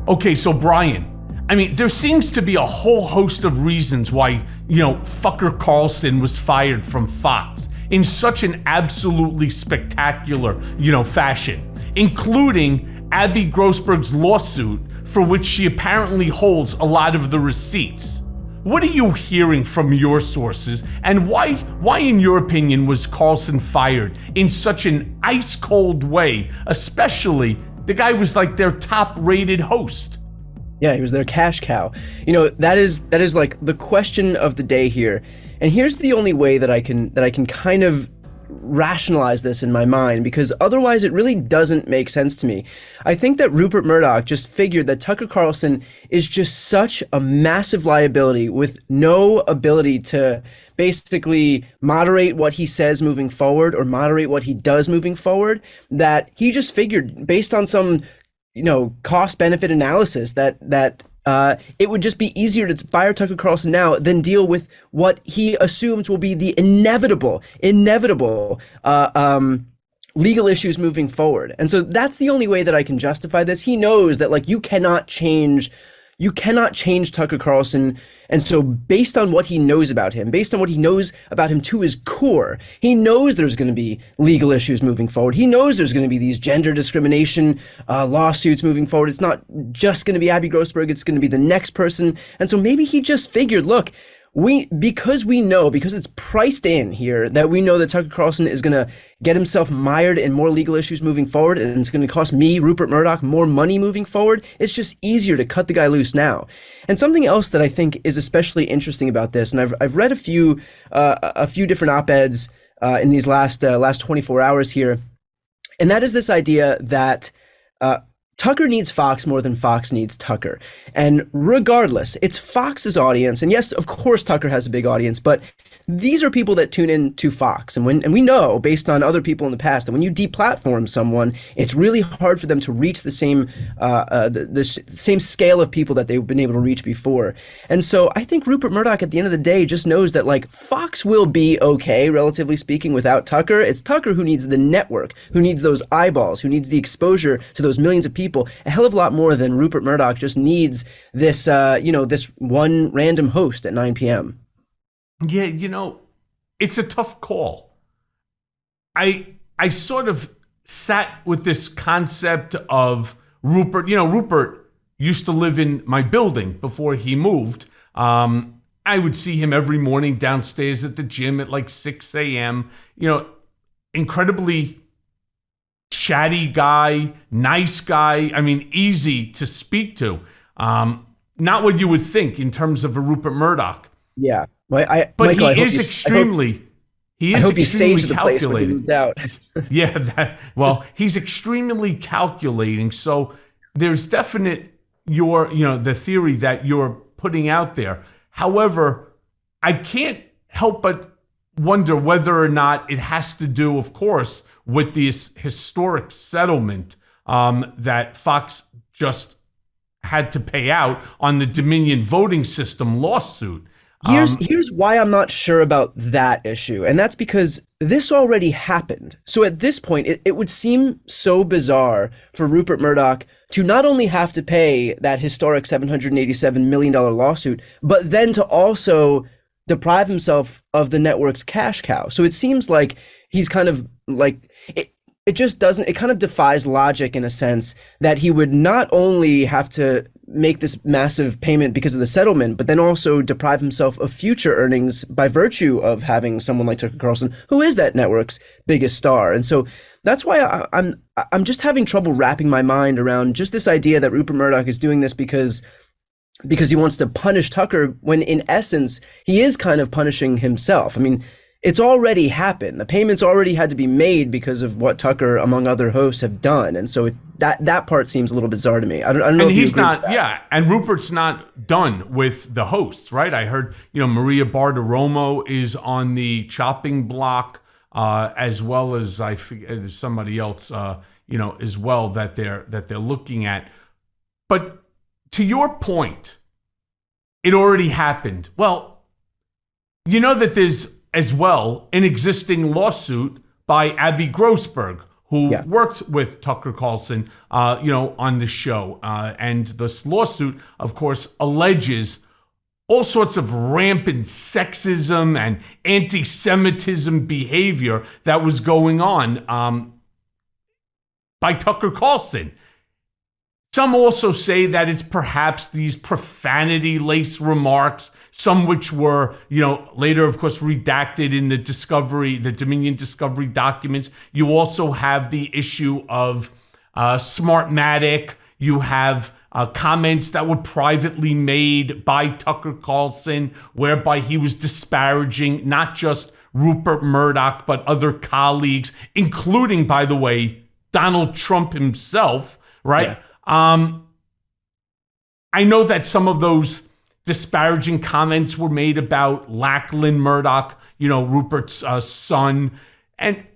Okay, so Brian, I mean, there seems to be a whole host of reasons why, fucker Carlson was fired from Fox in such an absolutely spectacular, fashion, including Abby Grossberg's lawsuit, for which she apparently holds a lot of the receipts. What are you hearing from your sources, and why in your opinion was Carlson fired in such an ice-cold way, especially the guy was like their top-rated host? Yeah, he was their cash cow. That is like the question of the day here. And here's the only way that I can kind of rationalize this in my mind, because otherwise it really doesn't make sense to me. I think that Rupert Murdoch just figured that Tucker Carlson is just such a massive liability with no ability to basically moderate what he says moving forward or moderate what he does moving forward, that he just figured, based on some cost benefit analysis, that it would just be easier to fire Tucker Carlson now than deal with what he assumes will be the inevitable legal issues moving forward. And so that's the only way that I can justify this. He knows that you cannot change Tucker Carlson. And so based on what he knows about him, based on what he knows about him to his core, he knows there's going to be legal issues moving forward. He knows there's going to be these gender discrimination lawsuits moving forward. It's not just going to be Abby Grossberg, it's going to be the next person. And so maybe he just figured, look, because it's priced in here that we know that Tucker Carlson is going to get himself mired in more legal issues moving forward, and it's going to cost me, Rupert Murdoch, more money moving forward. It's just easier to cut the guy loose now. And something else that I think is especially interesting about this, and I've read a few different op-eds in these last 24 hours here, and that is this idea that Tucker needs Fox more than Fox needs Tucker. And regardless, it's Fox's audience. And yes, of course, Tucker has a big audience, but these are people that tune in to Fox. And we know, based on other people in the past, that when you deplatform someone, it's really hard for them to reach the same same scale of people that they've been able to reach before. And so I think Rupert Murdoch, at the end of the day, just knows that Fox will be okay, relatively speaking, without Tucker. It's Tucker who needs the network, who needs those eyeballs, who needs the exposure to those millions of people a hell of a lot more than Rupert Murdoch just needs this, this one random host at 9 p.m. Yeah, it's a tough call. I sort of sat with this concept of Rupert. Rupert used to live in my building before he moved. I would see him every morning downstairs at the gym at 6 a.m. Incredibly chatty guy, nice guy. I mean, easy to speak to. Not what you would think in terms of a Rupert Murdoch. Yeah. But Michael, he is extremely calculating. I hope he saves the place when he moved out. Yeah. He's extremely calculating. So there's definite the theory that you're putting out there. However, I can't help but wonder whether or not it has to do, of course, with this historic settlement that Fox just had to pay out on the Dominion voting system lawsuit. Here's why I'm not sure about that issue, and that's because this already happened. So at this point, it would seem so bizarre for Rupert Murdoch to not only have to pay that historic $787 million lawsuit, but then to also deprive himself of the network's cash cow. So it seems like he's kind of it just doesn't, it kind of defies logic in a sense that he would not only have to make this massive payment because of the settlement, but then also deprive himself of future earnings by virtue of having someone like Tucker Carlson, who is that network's biggest star. And so that's why I'm just having trouble wrapping my mind around just this idea that Rupert Murdoch is doing this because he wants to punish Tucker, when in essence, he is kind of punishing himself. I mean, it's already happened. The payments already had to be made because of what Tucker, among other hosts, have done. And so that part seems a little bizarre to me. I don't know and if he's you agree not, with that. yeah, and Rupert's not done with the hosts, right? I heard, Maria Bartiromo is on the chopping block, as well as I forget, there's somebody else, as well that they're looking at. But to your point, it already happened. Well, that there's as well an existing lawsuit by Abby Grossberg, who Yeah. worked with Tucker Carlson, on the show. And this lawsuit, of course, alleges all sorts of rampant sexism and anti-Semitism behavior that was going on by Tucker Carlson. Some also say that it's perhaps these profanity-laced remarks, some which were, later, of course, redacted in the Dominion Discovery documents. You also have the issue of Smartmatic. You have comments that were privately made by Tucker Carlson, whereby he was disparaging not just Rupert Murdoch, but other colleagues, including, by the way, Donald Trump himself, right? Yeah. I know that some of those disparaging comments were made about Lachlan Murdoch, Rupert's son. And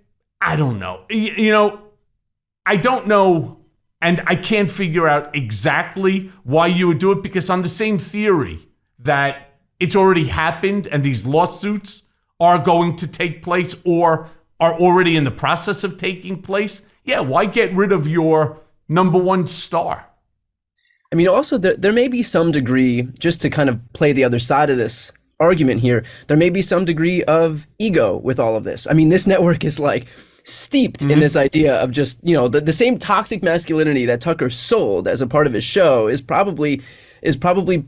I don't know. I don't know, and I can't figure out exactly why you would do it, because on the same theory that it's already happened and these lawsuits are going to take place or are already in the process of taking place, why get rid of your number one star? I mean, also, there may be some degree, just to kind of play the other side of this argument here, there may be some degree of ego with all of this. I mean, this network is like steeped in this idea of just, the same toxic masculinity that Tucker sold as a part of his show is probably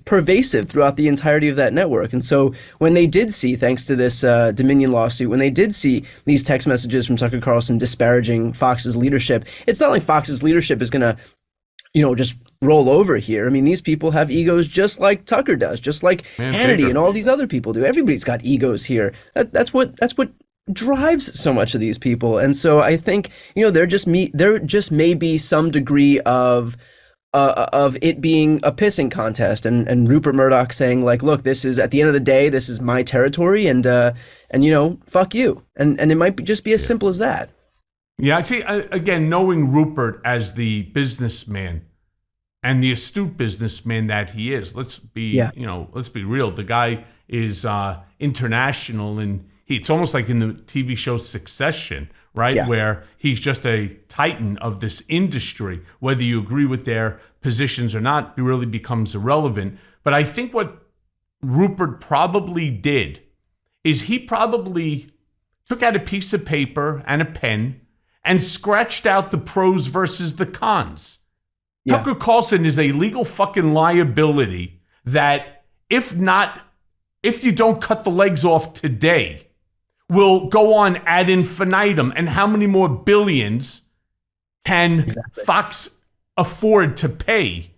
pervasive throughout the entirety of that network. And so when they did see, thanks to this Dominion lawsuit, when they did see these text messages from Tucker Carlson disparaging Fox's leadership, it's not like Fox's leadership is going to, just roll over here. I mean, these people have egos just like Tucker does, just like Hannity and all these other people do. Everybody's got egos here. That's what drives so much of these people. And so I think, there just may be some degree of it being a pissing contest, and Rupert Murdoch saying like, look, this is, at the end of the day, this is my territory, and fuck you. And it might just be as simple as that. Yeah, I see. Again, knowing Rupert as the businessman and the astute businessman that he is, let's be real. The guy is international, and it's almost like in the TV show Succession, right? Yeah. Where he's just a titan of this industry. Whether you agree with their positions or not, it really becomes irrelevant. But I think what Rupert probably did is he probably took out a piece of paper and a pen and scratched out the pros versus the cons. Yeah. Tucker Carlson is a legal fucking liability that if you don't cut the legs off today, will go on ad infinitum. And how many more billions can Fox afford to pay?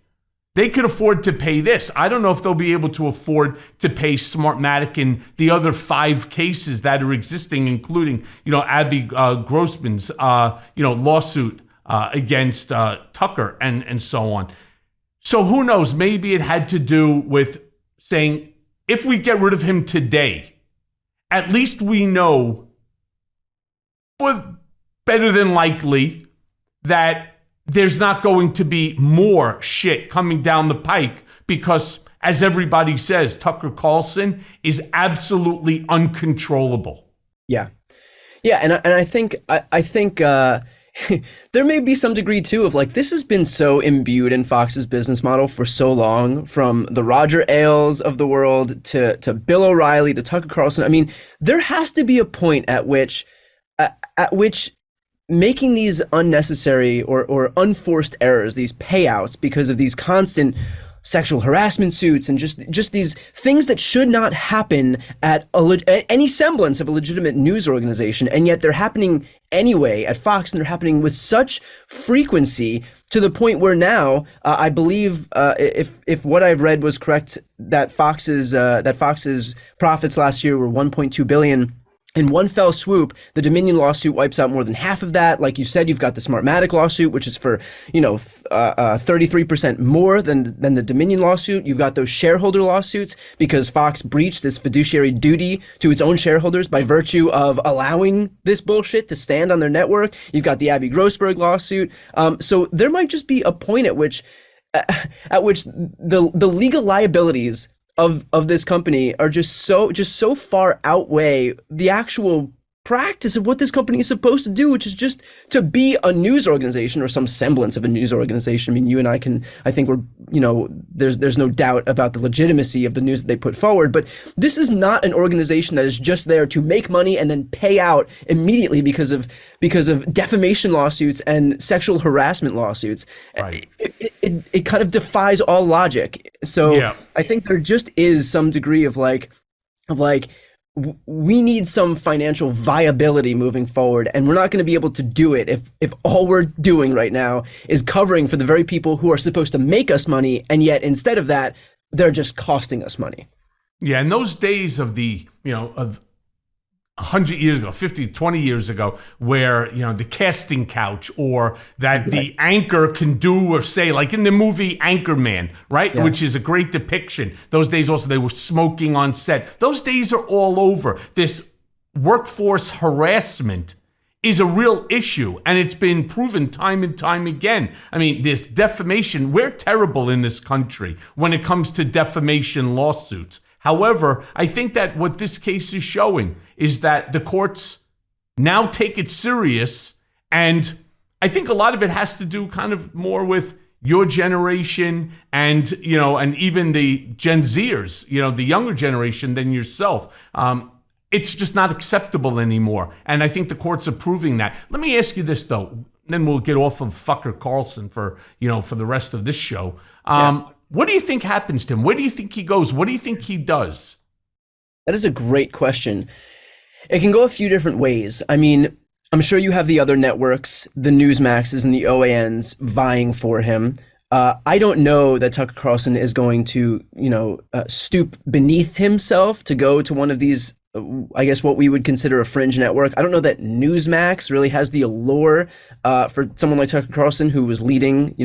They could afford to pay this. I don't know if they'll be able to afford to pay Smartmatic in the other 5 cases that are existing, including, Abby Grossman's, lawsuit against Tucker and so on. So who knows? Maybe it had to do with saying, if we get rid of him today, at least we know, better than likely, that there's not going to be more shit coming down the pike, because, as everybody says, Tucker Carlson is absolutely uncontrollable. Yeah, and I think there may be some degree too of like, this has been so imbued in Fox's business model for so long, from the Roger Ailes of the world to Bill O'Reilly to Tucker Carlson. I mean, there has to be a point at which making these unnecessary or unforced errors, these payouts because of these constant sexual harassment suits and just these things that should not happen at any semblance of a legitimate news organization, and yet they're happening anyway at Fox, and they're happening with such frequency to the point where now I believe if what I've read was correct, that Fox's profits last year were 1.2 billion. In one fell swoop, the Dominion lawsuit wipes out more than half of that. Like you said, you've got the Smartmatic lawsuit, which is for 33% more than the Dominion lawsuit. You've got those shareholder lawsuits because Fox breached its fiduciary duty to its own shareholders by virtue of allowing this bullshit to stand on their network. You've got the Abby Grossberg lawsuit. So there might just be a point at which the legal liabilities of this company are just so far outweigh the actual practice of what this company is supposed to do, which is just to be a news organization or some semblance of a news organization. I mean, you and I think we're, there's no doubt about the legitimacy of the news that they put forward, but this is not an organization that is just there to make money and then pay out immediately because of defamation lawsuits and sexual harassment lawsuits. Right. It kind of defies all logic. So I think there just is some degree of we need some financial viability moving forward, and we're not going to be able to do it if all we're doing right now is covering for the very people who are supposed to make us money, and yet instead of that, they're just costing us money. Yeah, in those days of of 100 years ago, 50, 20 years ago, where, the casting couch or that the anchor can do or say, like in the movie Anchorman, right? Yeah. Which is a great depiction. Those days also, they were smoking on set. Those days are all over. This workforce harassment is a real issue, and it's been proven time and time again. I mean, this defamation, we're terrible in this country when it comes to defamation lawsuits. However, I think that what this case is showing is that the courts now take it serious, and I think a lot of it has to do kind of more with your generation and, and even the Gen Zers, the younger generation than yourself. It's just not acceptable anymore, and I think the courts are proving that. Let me ask you this, though, then we'll get off of fucker Carlson for the rest of this show. What do you think happens to him? Where do you think he goes? What do you think he does? That is a great question. It can go a few different ways. I mean, I'm sure you have the other networks, the Newsmaxes and the OANs vying for him. I don't know that Tucker Carlson is going to, stoop beneath himself to go to one of these, I guess what we would consider a fringe network. I don't know that Newsmax really has the allure for someone like Tucker Carlson, who was leading,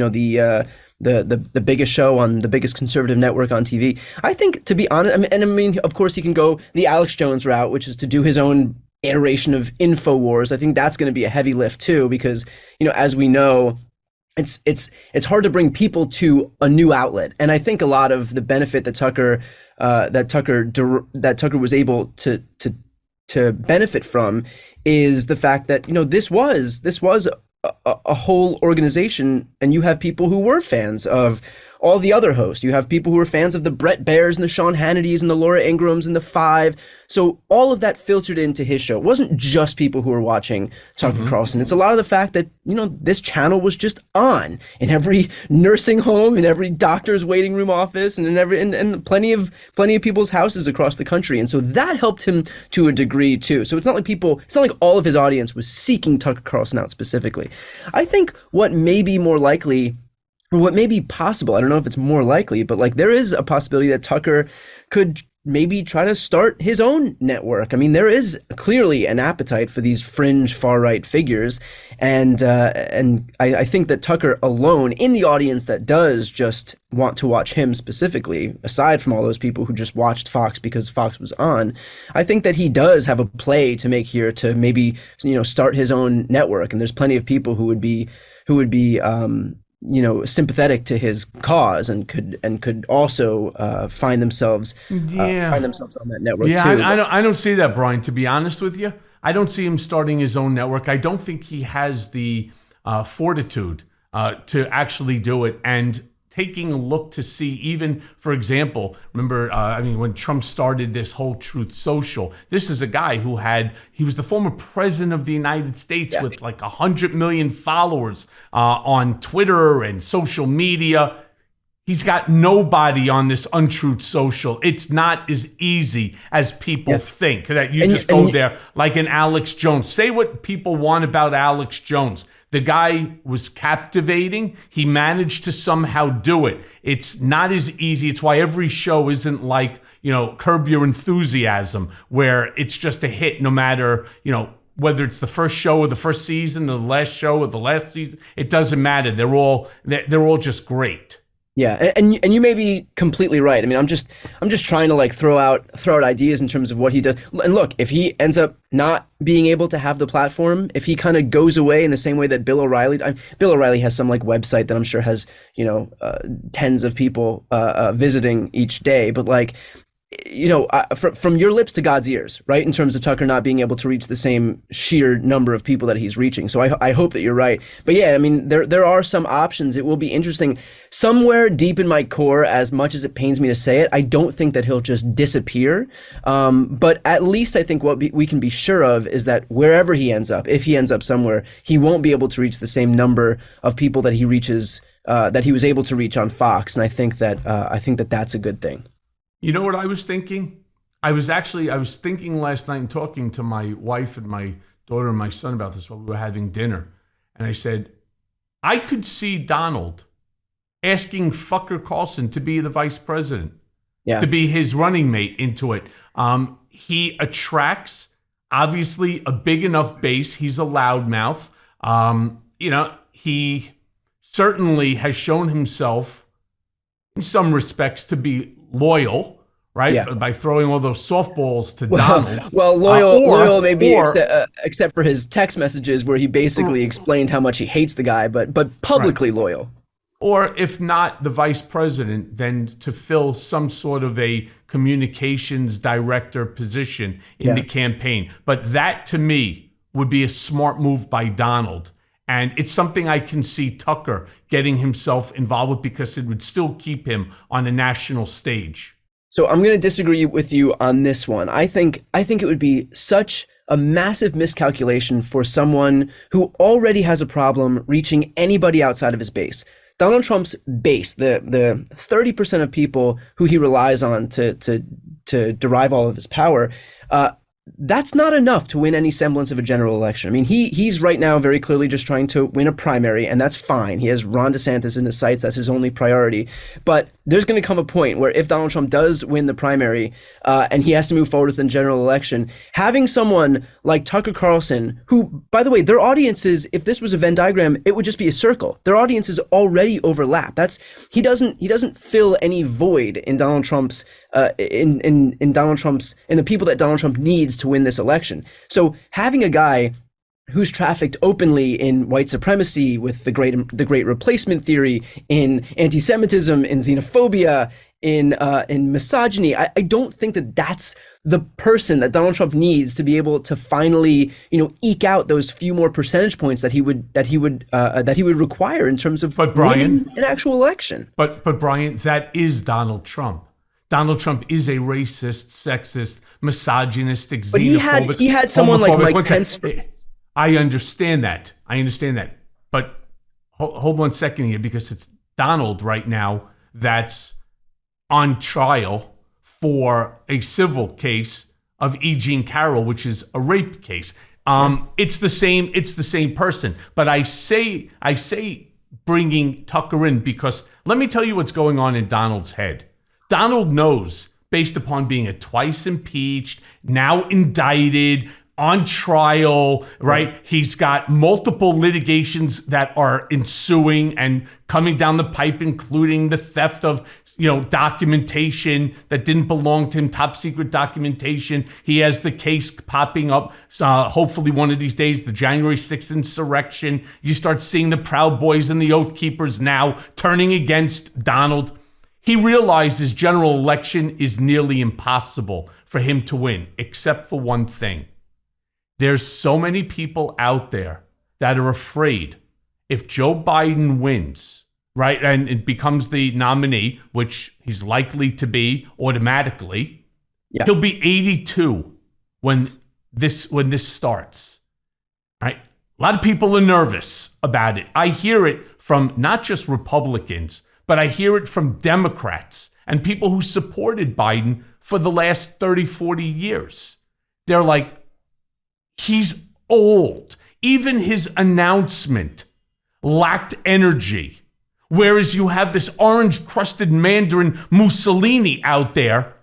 the biggest show on the biggest conservative network on TV. I think, to be honest, I mean, of course, he can go the Alex Jones route, which is to do his own iteration of InfoWars. I think that's going to be a heavy lift too, because as we know, it's hard to bring people to a new outlet, and I think a lot of the benefit that Tucker was able to benefit from is the fact that this was a whole organization, and you have people who were fans of all the other hosts. You have people who are fans of the Brett Baiers and the Sean Hannitys and the Laura Ingrams and the Five. So all of that filtered into his show. It wasn't just people who were watching Tucker Carlson. It's a lot of the fact that, this channel was just on in every nursing home, in every doctor's waiting room office, and in plenty of people's houses across the country. And so that helped him to a degree too. So it's not like all of his audience was seeking Tucker Carlson out specifically. I think what may be more likely, or what may be possible, I don't know if it's more likely, but there is a possibility that Tucker could maybe try to start his own network. I mean, there is clearly an appetite for these fringe far-right figures, and I think that Tucker alone, in the audience that does just want to watch him specifically, aside from all those people who just watched Fox because Fox was on, I think that he does have a play to make here to maybe start his own network, and there's plenty of people who would be sympathetic to his cause and could also find themselves on that network too. I don't see that, Brian. To be honest with you, I don't see him starting his own network. I don't think he has the fortitude to actually do it. And taking a look to see, even, for example, remember, when Trump started this whole Truth Social, this is a guy he was the former president of the United States with 100 million followers on Twitter and social media. He's got nobody on this Untruth Social. It's not as easy as people think, that you just go there like an Alex Jones. Say what people want about Alex Jones. The guy was captivating. He managed to somehow do it. It's not as easy. It's why every show isn't like, Curb Your Enthusiasm, where it's just a hit no matter, whether it's the first show of the first season or the last show of the last season. It doesn't matter. They're all just great. Yeah, and you may be completely right. I mean, I'm just trying to throw out ideas in terms of what he does. And look, if he ends up not being able to have the platform, if he kind of goes away in the same way that Bill O'Reilly has some website that I'm sure has tens of people visiting each day, but from your lips to God's ears, right? In terms of Tucker not being able to reach the same sheer number of people that he's reaching. So I hope that you're right. But yeah, I mean, there are some options. It will be interesting. Somewhere deep in my core, as much as it pains me to say it, I don't think that he'll just disappear. But at least I think what we can be sure of is that wherever he ends up, if he ends up somewhere, he won't be able to reach the same number of people that he reaches, that he was able to reach on Fox. And I think that that's a good thing. You know what I was thinking? I was thinking last night and talking to my wife and my daughter and my son about this while we were having dinner. And I said, I could see Donald asking Fucker Carlson to be the vice president, to be his running mate into it. He attracts, obviously, a big enough base. He's a loudmouth. He certainly has shown himself, in some respects, to be loyal, right? Yeah. By throwing all those softballs to Donald. Well, loyal maybe, except for his text messages where he basically explained how much he hates the guy, but publicly loyal. Or if not the vice president, then to fill some sort of a communications director position in the campaign. But that, to me, would be a smart move by Donald. And it's something I can see Tucker getting himself involved with because it would still keep him on a national stage. So I'm going to disagree with you on this one. I think it would be such a massive miscalculation for someone who already has a problem reaching anybody outside of his base. Donald Trump's base, the 30% of people who he relies on to derive all of his power, that's not enough to win any semblance of a general election. I mean, he's right now very clearly just trying to win a primary, and that's fine. He has Ron DeSantis in his sights. That's his only priority. But there's going to come a point where if Donald Trump does win the primary and he has to move forward with the general election, having someone like Tucker Carlson, who, by the way, their audiences, if this was a Venn diagram, it would just be a circle. Their audiences already overlap. He doesn't fill any void in Donald Trump's in the people that Donald Trump needs to win this election. So having a guy who's trafficked openly in white supremacy with the great replacement theory, in anti-Semitism, in xenophobia, in misogyny, I don't think that that's the person that Donald Trump needs to be able to finally, eke out those few more percentage points that he would require in terms of winning an actual election. But Brian, that is Donald Trump. Donald Trump is a racist, sexist, misogynistic, xenophobic. But he had someone like Mike Pence. I understand that. But hold 1 second here, because it's Donald right now that's on trial for a civil case of E. Jean Carroll, which is a rape case. It's the same person. But I say bringing Tucker in because let me tell you what's going on in Donald's head. Donald knows, based upon being twice impeached, now indicted, on trial, right? He's got multiple litigations that are ensuing and coming down the pipe, including the theft of, documentation that didn't belong to him, top secret documentation. He has the case popping up. Hopefully one of these days, the January 6th insurrection. You start seeing the Proud Boys and the Oath Keepers now turning against Donald. He realized his general election is nearly impossible for him to win, except for one thing. There's so many people out there that are afraid if Joe Biden wins, right, and it becomes the nominee, which he's likely to be automatically, he'll be 82 when this starts, right? A lot of people are nervous about it. I hear it from not just Republicans, but I hear it from Democrats and people who supported Biden for the last 30, 40 years. They're like, he's old. Even his announcement lacked energy. Whereas you have this orange-crusted Mandarin Mussolini out there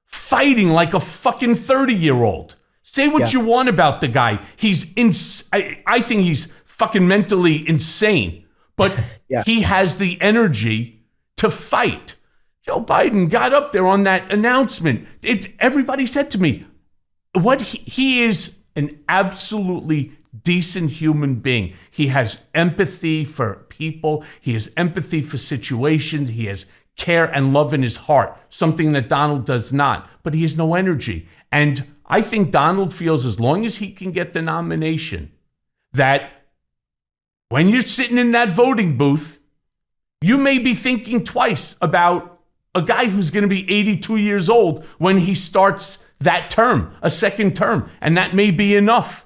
fighting like a fucking 30-year-old. Say what you want about the guy. I think he's fucking mentally insane. But he has the energy to fight. Joe Biden got up there on that announcement. Everybody said to me, he is an absolutely decent human being. He has empathy for people. He has empathy for situations. He has care and love in his heart, something that Donald does not, but he has no energy. And I think Donald feels as long as he can get the nomination, that when you're sitting in that voting booth, you may be thinking twice about a guy who's going to be 82 years old when he starts that term, a second term. And that may be enough.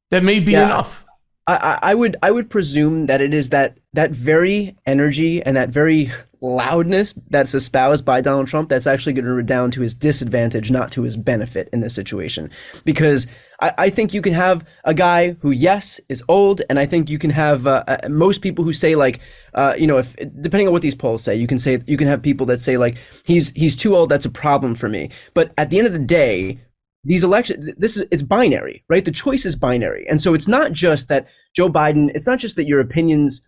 That may be enough. I would presume that it is that very energy and that very loudness that's espoused by Donald Trump that's actually going to redound to his disadvantage, not to his benefit in this situation. Because I think you can have a guy who, yes, is old, and I think you can have most people who say, like, if depending on what these polls say, you can have people that say, like, he's too old, that's a problem for me. But at the end of the day, these elections, it's binary, right? The choice is binary. And so it's not just that Joe Biden, it's not just that your opinions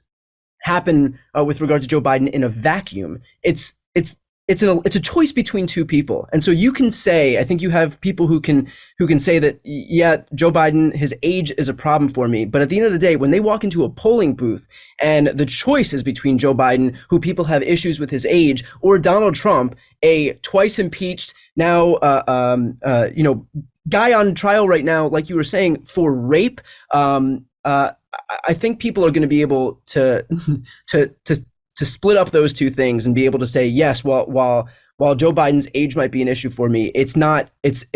happen with regard to Joe Biden in a vacuum. It's a choice between two people. And so you can say, I think you have people who can say that, yeah, Joe Biden, his age is a problem for me. But at the end of the day, when they walk into a polling booth and the choice is between Joe Biden, who people have issues with his age, or Donald Trump, a twice impeached, now, guy on trial right now, like you were saying, for rape, I think people are going to be able to split up those two things and be able to say, yes, while Joe Biden's age might be an issue for me, it's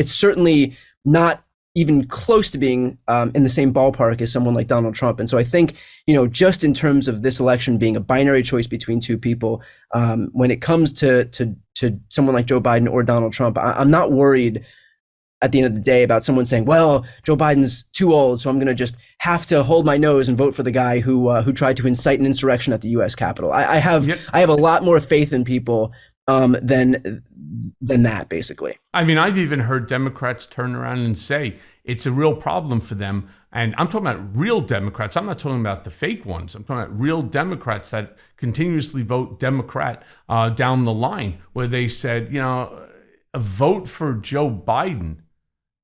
certainly not even close to being in the same ballpark as someone like Donald Trump. And so I think, just in terms of this election being a binary choice between two people, when it comes to someone like Joe Biden or Donald Trump, I'm not worried at the end of the day about someone saying, well, Joe Biden's too old, so I'm going to just have to hold my nose and vote for the guy who tried to incite an insurrection at the U.S. Capitol. I have a lot more faith in people than that, basically. I mean, I've even heard Democrats turn around and say it's a real problem for them. And I'm talking about real Democrats. I'm not talking about the fake ones. I'm talking about real Democrats that continuously vote Democrat down the line, where they said, a vote for Joe Biden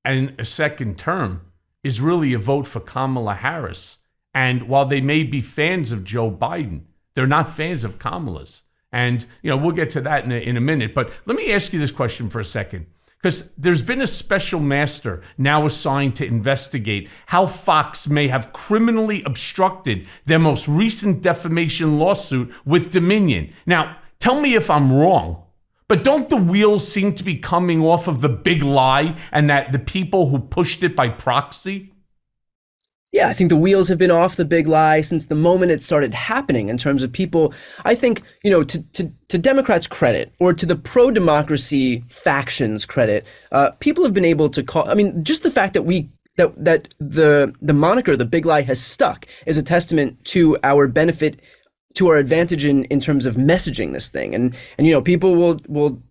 and a second term is really a vote for Kamala Harris. And while they may be fans of Joe Biden, they're not fans of Kamala's. And, we'll get to that in a minute. But let me ask you this question for a second, because there's been a special master now assigned to investigate how Fox may have criminally obstructed their most recent defamation lawsuit with Dominion. Now, tell me if I'm wrong, but don't the wheels seem to be coming off of the big lie and that the people who pushed it by proxy? Yeah, I think the wheels have been off the big lie since the moment it started happening in terms of people. I think, to Democrats' credit, or to the pro-democracy factions' credit, people have been able to call, just the fact that that the moniker, the big lie, has stuck is a testament to our benefit, to our advantage in terms of messaging this thing. And people will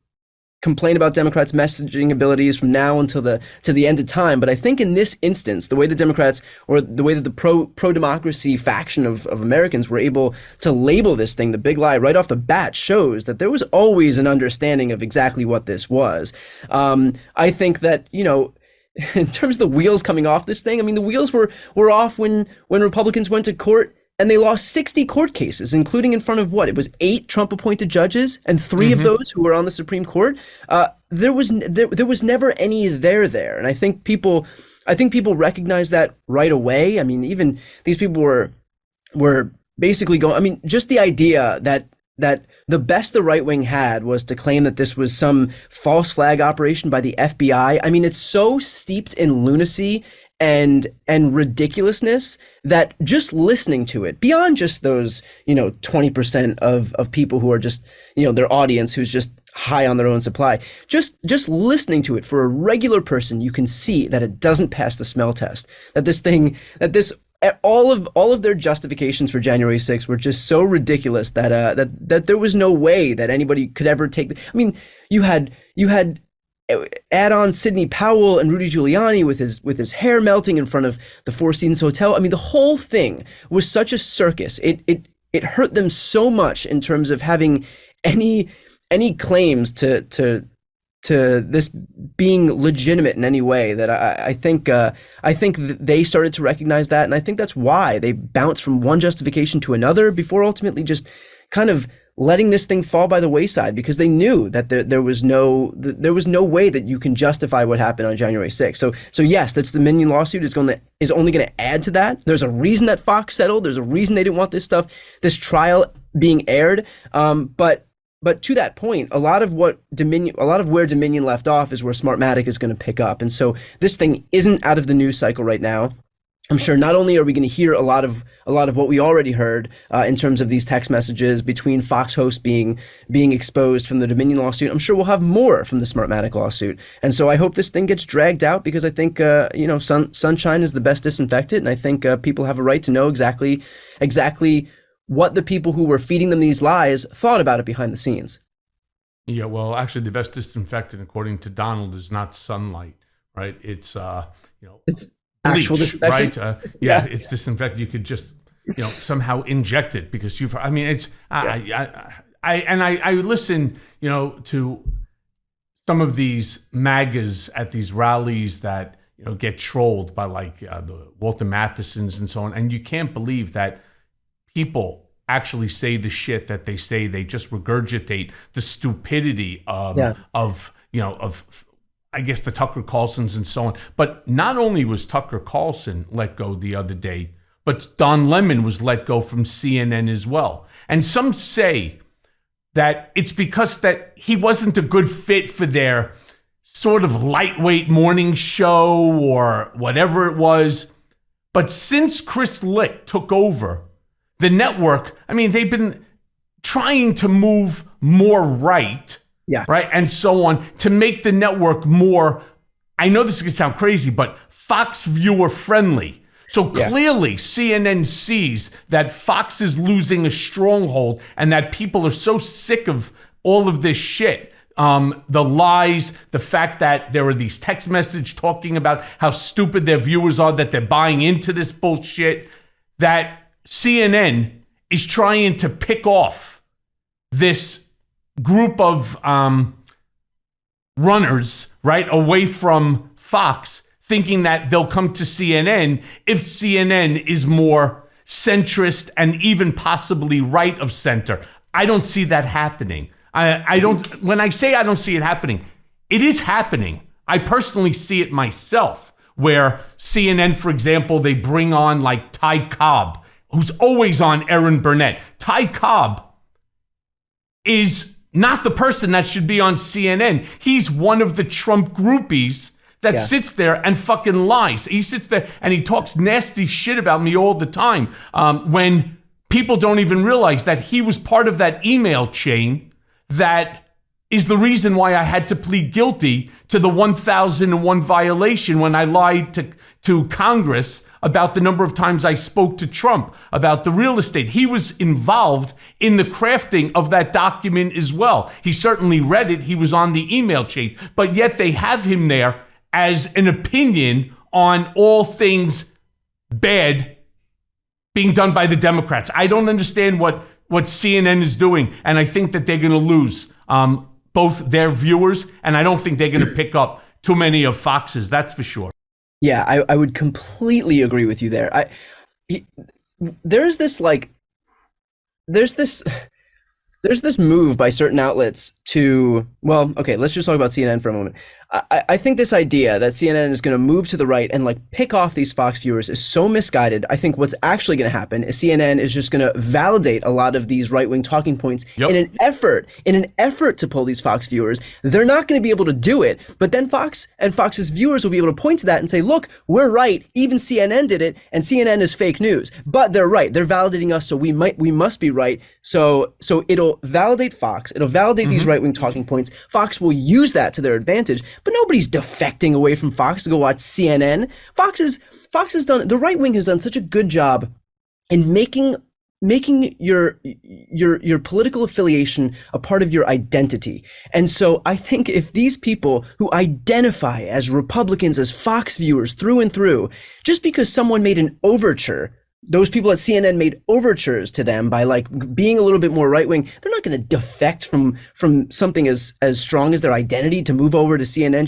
complain about Democrats' messaging abilities from now until to the end of time. But I think in this instance, the way the Democrats, or the way that the pro-democracy faction of Americans were able to label this thing the big lie right off the bat shows that there was always an understanding of exactly what this was. I think that, in terms of the wheels coming off this thing, the wheels were off when Republicans went to court and they lost 60 court cases, including in front of it was 8 Trump-appointed judges, and 3 of those who were on the Supreme Court. There was never any there, and I think people recognize that right away. Even these people were basically going. Just the idea that the best the right wing had was to claim that this was some false flag operation by the FBI. It's so steeped in lunacy and ridiculousness that just listening to it, beyond just those 20% of people who are just their audience who's just high on their own supply, just listening to it for a regular person, you can see that it doesn't pass the smell test. All of their justifications for January 6th were just so ridiculous that there was no way that anybody could ever take. You had add on Sidney Powell and Rudy Giuliani with his hair melting in front of the Four Seasons Hotel. The whole thing was such a circus. It hurt them so much in terms of having any claims to this being legitimate in any way, that I think they started to recognize that, and I think that's why they bounced from one justification to another before ultimately just kind of letting this thing fall by the wayside because they knew that there was no way that you can justify what happened on January 6th. So yes, that's the Dominion lawsuit is only going to add to that. There's a reason that Fox settled. There's a reason they didn't want this trial being aired. But to that point, a lot of where Dominion left off is where Smartmatic is going to pick up. And so this thing isn't out of the news cycle right now. I'm sure not only are we going to hear a lot of what we already heard in terms of these text messages between Fox hosts being exposed from the Dominion lawsuit, I'm sure we'll have more from the Smartmatic lawsuit. And so I hope this thing gets dragged out because I think sunshine is the best disinfectant, and I think people have a right to know exactly what the people who were feeding them these lies thought about it behind the scenes. Yeah, well, actually, the best disinfectant, according to Donald, is not sunlight, right? It's it's bleach, actual disinfectant, right? Yeah. It's disinfectant. You could just, somehow inject it because you've. I mean, it's. I listen, to some of these MAGAs at these rallies that get trolled by the Walter Mathesons and so on, and you can't believe that people actually say the shit that they say. They just regurgitate the stupidity of I guess the Tucker Carlsons and so on. But not only was Tucker Carlson let go the other day, but Don Lemon was let go from CNN as well. And some say that it's because that he wasn't a good fit for their sort of lightweight morning show or whatever it was. But since Chris Licht took over the network, I mean, they've been trying to move more right. Yeah. Right. And so on to make the network more, I know this is going to sound crazy, but Fox viewer friendly. So clearly CNN sees that Fox is losing a stronghold and that people are so sick of all of this shit. The lies, the fact that there are these text messages talking about how stupid their viewers are, that they're buying into this bullshit, that CNN is trying to pick off this group of runners, right, away from Fox, thinking that they'll come to CNN if CNN is more centrist and even possibly right of center. I don't see that happening. I don't. When I say I don't see it happening, it is happening. I personally see it myself, where CNN, for example, they bring on Ty Cobb, who's always on Erin Burnett. Ty Cobb is not the person that should be on CNN. He's one of the Trump groupies that sits there and fucking lies. He sits there and he talks nasty shit about me all the time when people don't even realize that he was part of that email chain that is the reason why I had to plead guilty to the 1001 violation when I lied to Congress about the number of times I spoke to Trump about the real estate. He was involved in the crafting of that document as well. He certainly read it. He was on the email chain, but yet they have him there as an opinion on all things bad being done by the Democrats. I don't understand what CNN is doing, and I think that they're going to lose both their viewers, and I don't think they're going to pick up too many of Fox's, that's for sure. Yeah, I would completely agree with you there. There's this move by certain outlets to, well, okay, let's just talk about CNN for a moment. I think this idea that CNN is going to move to the right and pick off these Fox viewers is so misguided. I think what's actually going to happen is CNN is just going to validate a lot of these right-wing talking points in an effort to pull these Fox viewers. They're not going to be able to do it, but then Fox and Fox's viewers will be able to point to that and say, look, we're right. Even CNN did it, and CNN is fake news. But they're right. They're validating us, so we must be right. So it'll validate Fox. It'll validate these right-wing talking points. Fox will use that to their advantage. But nobody's defecting away from Fox to go watch CNN. Fox has done, the right wing has done such a good job in making your political affiliation a part of your identity. And so I think if these people who identify as Republicans, as Fox viewers through and through, just because someone made an overture, those people at CNN made overtures to them by being a little bit more right wing, they're not going to defect from something as strong as their identity to move over to CNN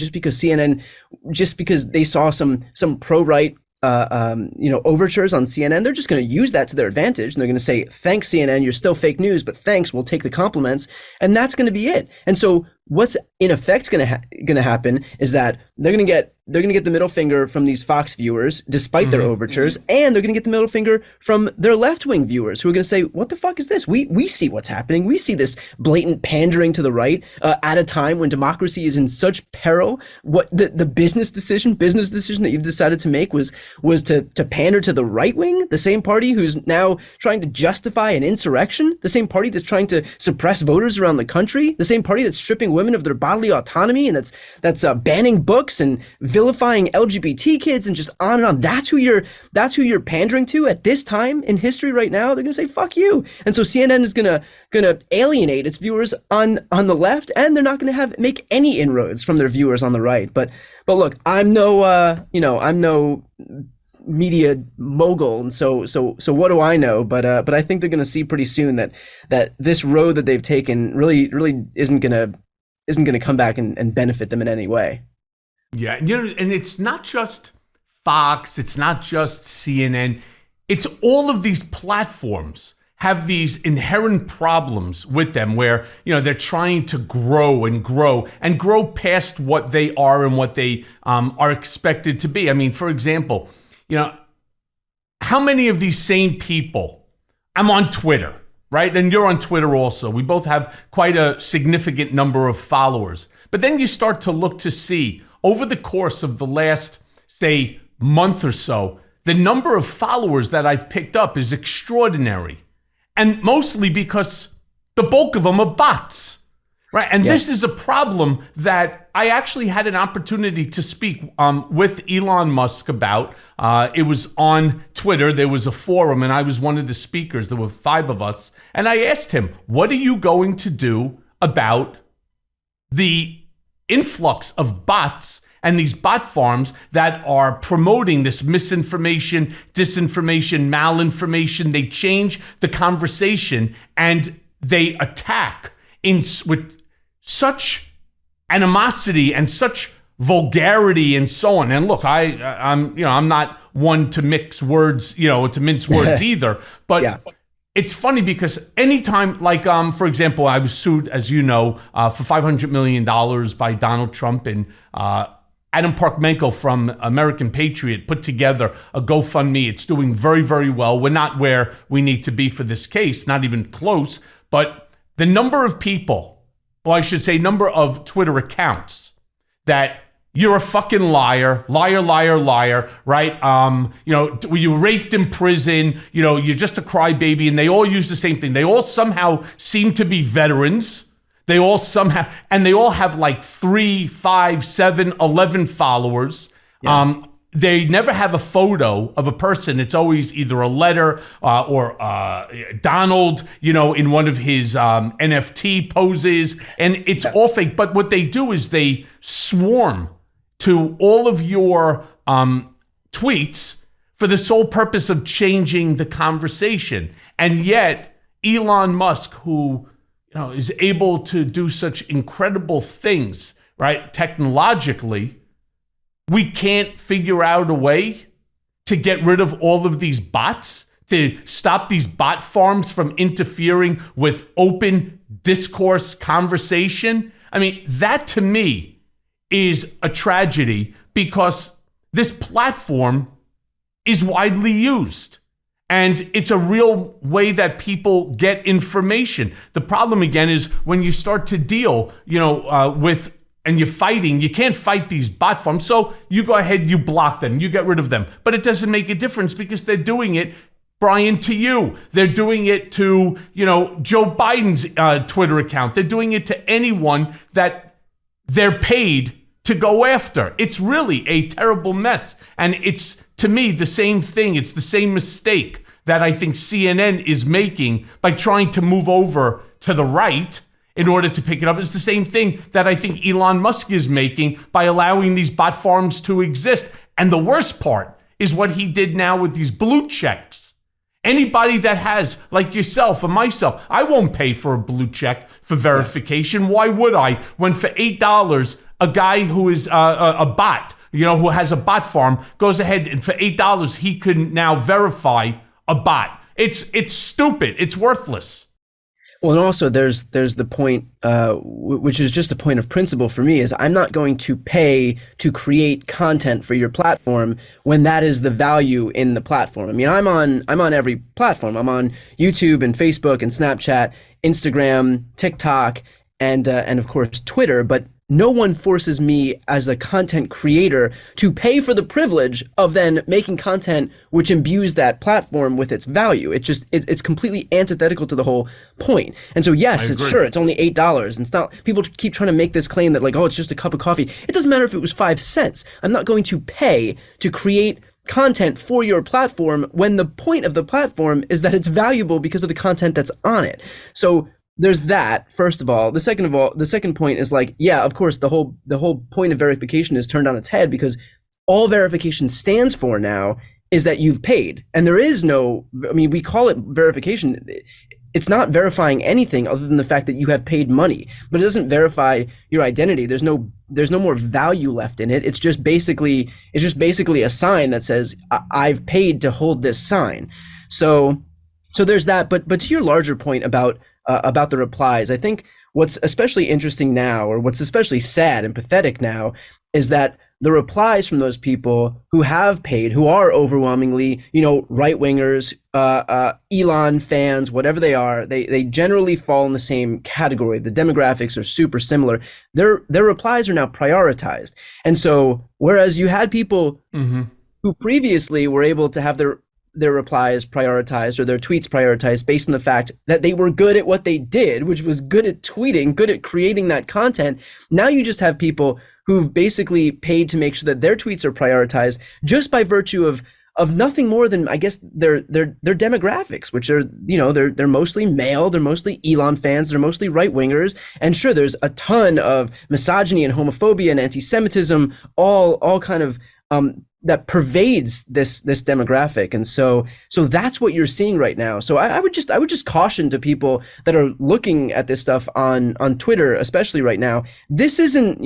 just because they saw some pro right overtures on CNN, they're just going to use that to their advantage. And they're going to say, thanks, CNN, you're still fake news, but thanks, we'll take the compliments. And that's going to be it. And so what's in effect going to happen is that they're going to get the middle finger from these Fox viewers, despite their overtures, and they're going to get the middle finger from their left-wing viewers who are going to say, what the fuck is this? We see what's happening. We see this blatant pandering to the right at a time when democracy is in such peril. What the business decision that you've decided to make was to pander to the right wing, the same party who's now trying to justify an insurrection, the same party that's trying to suppress voters around the country, the same party that's stripping women of their bodily autonomy and that's banning books and vilifying LGBT kids and just on and on. That's who you're pandering to at this time in history right now. They're gonna say fuck you, and so CNN is gonna alienate its viewers on the left, and they're not gonna make any inroads from their viewers on the right. But look, I'm no media mogul, and so what do I know? But I think they're gonna see pretty soon that this road that they've taken really isn't gonna come back and benefit them in any way. Yeah, and it's not just Fox, it's not just CNN, it's all of these platforms have these inherent problems with them where, they're trying to grow and grow past what they are and what they are expected to be. I mean, for example, how many of these same people, I'm on Twitter, right? And you're on Twitter also. We both have quite a significant number of followers. But then you start to look to see over the course of the last, say, month or so, the number of followers that I've picked up is extraordinary. And mostly because the bulk of them are bots, right? And this is a problem that I actually had an opportunity to speak with Elon Musk about. It was on Twitter. There was a forum, and I was one of the speakers. There were 5 of us. And I asked him, what are you going to do about the influx of bots and these bot farms that are promoting this misinformation, disinformation, malinformation? They change the conversation and they attack with such animosity and such vulgarity and so on. And look, I'm not one to mix words, to mince words either. But it's funny because anytime, like, for example, I was sued, as you know, for $500 million by Donald Trump, and Adam Parkmenko from American Patriot put together a GoFundMe. It's doing very, very well. We're not where we need to be for this case, not even close. But the number of people, or I should say number of Twitter accounts that you're a fucking liar, right? You were raped in prison, you're just a crybaby, and they all use the same thing. They all somehow seem to be veterans. They all have like 3, 5, 7, 11 followers. Yeah. They never have a photo of a person. It's always either a letter or Donald, in one of his NFT poses, and it's all fake. But what they do is they swarm to all of your tweets for the sole purpose of changing the conversation. And yet, Elon Musk, who is able to do such incredible things, right, technologically, we can't figure out a way to get rid of all of these bots, to stop these bot farms from interfering with open discourse conversation. I mean, that to me is a tragedy because this platform is widely used. And it's a real way that people get information. The problem, again, is when you start to deal, with, and you're fighting, you can't fight these bot farms. So you go ahead, you block them, you get rid of them. But it doesn't make a difference because they're doing it, Brian, to you. They're doing it to, Joe Biden's Twitter account. They're doing it to anyone that they're paid to go after. It's really a terrible mess. And it's, to me, the same thing. It's the same mistake that I think CNN is making by trying to move over to the right in order to pick it up. It's the same thing that I think Elon Musk is making by allowing these bot farms to exist. And the worst part is what he did now with these blue checks. Anybody that has, like yourself or myself, I won't pay for a blue check for verification. Why would I? When for $8, a guy who is a bot who has a bot farm, goes ahead and for $8 he can now verify a bot. It's stupid. It's worthless. Well, and also there's the point, which is just a point of principle for me, is I'm not going to pay to create content for your platform when that is the value in the platform. I mean, I'm on every platform. I'm on YouTube and Facebook and Snapchat, Instagram, TikTok, and of course Twitter. But no one forces me as a content creator to pay for the privilege of then making content which imbues that platform with its value. It's completely antithetical to the whole point. And so yes, it's only $8. And it's not, people keep trying to make this claim that like, oh, it's just a cup of coffee. It doesn't matter if it was 5 cents. I'm not going to pay to create content for your platform when the point of the platform is that it's valuable because of the content that's on it. So there's that, first of all. The second point is like, yeah, of course, the whole point of verification is turned on its head, because all verification stands for now is that you've paid. And there is no, I mean, we call it verification. It's not verifying anything other than the fact that you have paid money, but it doesn't verify your identity. There's no more value left in it. It's just basically a sign that says I've paid to hold this sign. So there's that. But to your larger point about the replies, I think what's especially interesting now, or what's especially sad and pathetic now, is that the replies from those people who have paid, who are overwhelmingly, right-wingers, Elon fans, whatever they are, they generally fall in the same category. The demographics are super similar. Their replies are now prioritized. And so, whereas you had people who previously were able to have their replies prioritized or their tweets prioritized based on the fact that they were good at what they did, which was good at tweeting, good at creating that content. Now you just have people who've basically paid to make sure that their tweets are prioritized just by virtue of nothing more than, I guess, their demographics, which are, they're mostly male, they're mostly Elon fans, they're mostly right-wingers. And sure, there's a ton of misogyny and homophobia and anti-Semitism, all kind of that pervades this demographic. And so that's what you're seeing right now. So I would just caution to people that are looking at this stuff on Twitter, especially right now, this isn't,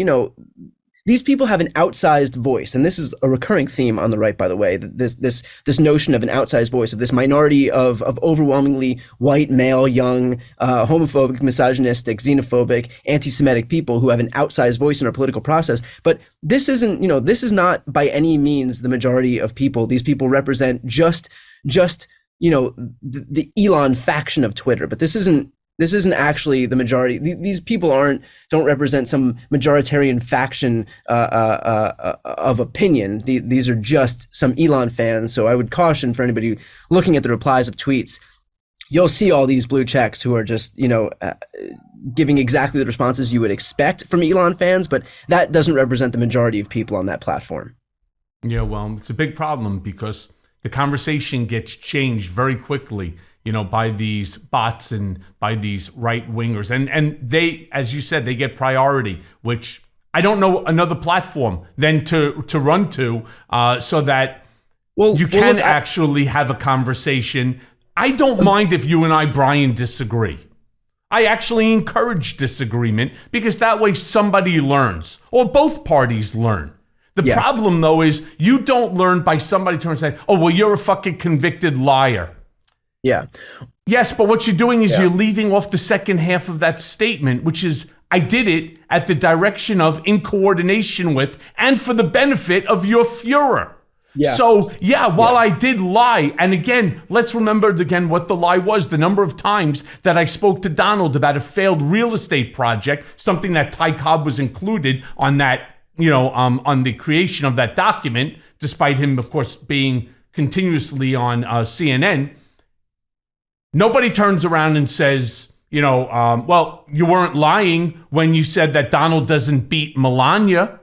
these people have an outsized voice, and this is a recurring theme on the right, by the way. This notion of an outsized voice, of this minority of overwhelmingly white, male, young, homophobic, misogynistic, xenophobic, anti-Semitic people who have an outsized voice in our political process. But this isn't, this is not by any means the majority of people. These people represent just the Elon faction of Twitter. But this isn't actually the majority. These people don't represent some majoritarian faction of opinion. These are just some Elon fans. So I would caution for anybody looking at the replies of tweets, you'll see all these blue checks who are just, giving exactly the responses you would expect from Elon fans, but that doesn't represent the majority of people on that platform. Yeah, well, it's a big problem because the conversation gets changed very quickly, by these bots and by these right-wingers. And they, as you said, they get priority, which I don't know another platform than to run to so that you can actually have a conversation. I don't mind if you and I, Brian, disagree. I actually encourage disagreement because that way somebody learns, or both parties learn. The problem, though, is you don't learn by somebody turning and saying, oh, well, you're a fucking convicted liar. Yeah. Yes, but what you're doing is you're leaving off the second half of that statement, which is, I did it at the direction of, in coordination with, and for the benefit of your Führer. Yeah. So, while I did lie, and again, let's remember again what the lie was, the number of times that I spoke to Donald about a failed real estate project, something that Ty Cobb was included on that, on the creation of that document, despite him, of course, being continuously on CNN. Nobody turns around and says, well, you weren't lying when you said that Donald doesn't beat Melania,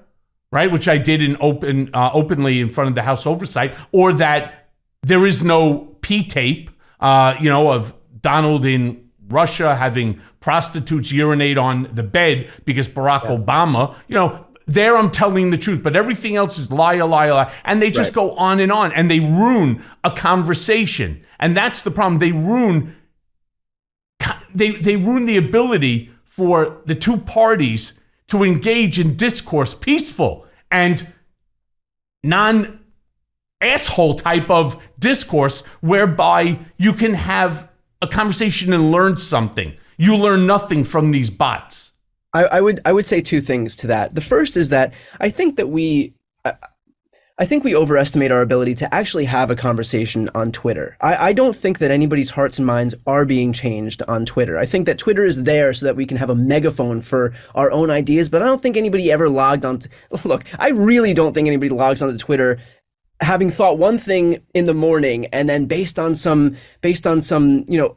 right? Which I did openly in front of the House Oversight, or that there is no P-tape, of Donald in Russia having prostitutes urinate on the bed because Barack Obama, there I'm telling the truth, but everything else is lie. And they just go on, and they ruin a conversation. And that's the problem. They ruin the ability for the two parties to engage in discourse, peaceful. And non asshole type of discourse whereby you can have a conversation and learn something. You learn nothing from these bots. I would say two things to that. The first is that I think we overestimate our ability to actually have a conversation on Twitter. I don't think that anybody's hearts and minds are being changed on Twitter. I think that Twitter is there so that we can have a megaphone for our own ideas, but I don't think anybody ever logged on. Look, I really don't think anybody logs onto Twitter having thought one thing in the morning and then based on some